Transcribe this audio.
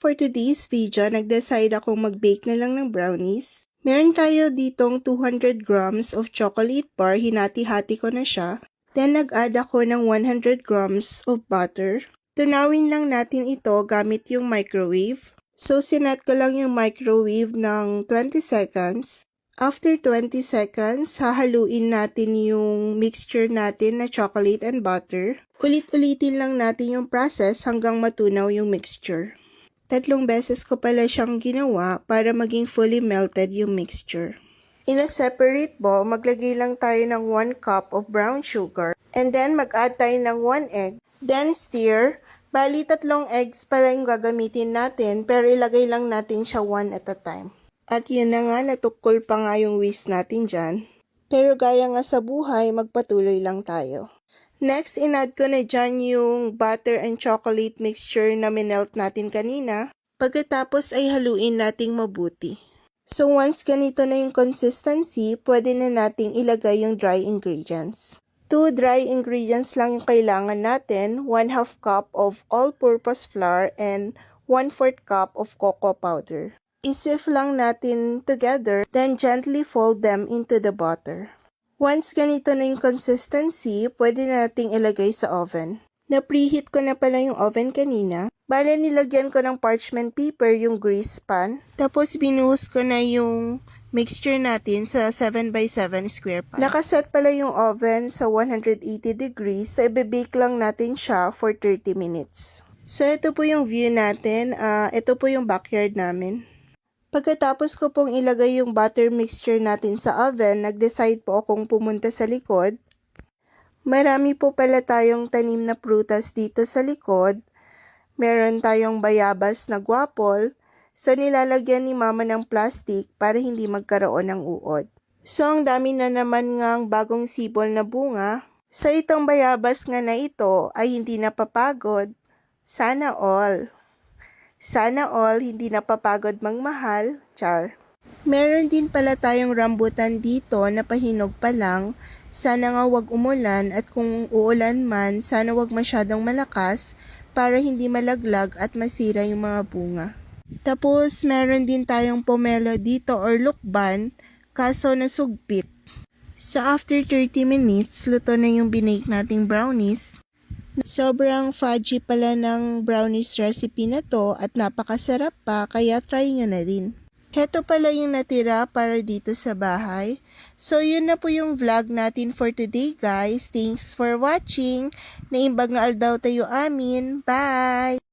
For today's video, nag-decide akong mag-bake na lang ng brownies. Meron tayo ditong 200 grams of chocolate bar, hinati-hati ko na siya. Then nag-add ako ng 100 grams of butter. Tunawin lang natin ito gamit yung microwave. So sinet ko lang yung microwave ng 20 seconds. After 20 seconds, hahaluin natin yung mixture natin na chocolate and butter. Ulit-ulitin lang natin yung process hanggang matunaw yung mixture. 3 beses ko pala siyang ginawa para maging fully melted yung mixture. In a separate bowl, maglagay lang tayo ng 1 cup of brown sugar. And then mag-add tayo ng 1 egg. Then stir. Bali 3 eggs pala yung gagamitin natin, pero ilagay lang natin siya 1 at a time. At yun na nga, natukol pa nga yung whisk natin dyan. Pero gaya nga sa buhay, magpatuloy lang tayo. Next, in-add ko na dyan yung butter and chocolate mixture na minelt natin kanina. Pagkatapos ay haluin nating mabuti. So once ganito na yung consistency, pwede na nating ilagay yung dry ingredients. 2 dry ingredients lang yung kailangan natin, 1/2 cup of all-purpose flour and 1/4 cup of cocoa powder. I-sift lang natin together, then gently fold them into the butter. Once ganito na yung consistency, pwede nating ilagay sa oven. Na-preheat ko na pala yung oven kanina. Bale, nilagyan ko ng parchment paper yung grease pan. Tapos binuhos ko na yung mixture natin sa 7x7 square pan. Nakaset pala yung oven sa 180 degrees. So, i-bake lang natin siya for 30 minutes. So, ito po yung view natin. Ito po yung backyard namin. Pagkatapos ko pong ilagay yung butter mixture natin sa oven, nag-decide po akong pumunta sa likod. Marami po pala tayong tanim na prutas dito sa likod. Meron tayong bayabas na guwapol. So nilalagyan ni mama ng plastic para hindi magkaroon ng uod. So ang dami na naman ngang bagong sibol na bunga. So itong bayabas nga na ito ay hindi napapagod. Sana all. Sana all, hindi napapagod mangmahal, char. Meron din pala tayong rambutan dito na pahinog pa lang. Sana nga wag umulan at kung uulan man, sana wag masyadong malakas para hindi malaglag at masira yung mga bunga. Tapos meron din tayong pomelo dito or lukban, kaso nasugpit. So after 30 minutes, luto na yung binake nating brownies. Sobrang fudgy pala ng brownies recipe na to at napakasarap pa kaya try nyo na rin. Heto pala yung natira para dito sa bahay. So yun na po yung vlog natin for today guys. Thanks for watching. Naimbag nga daw tayo amin. Bye!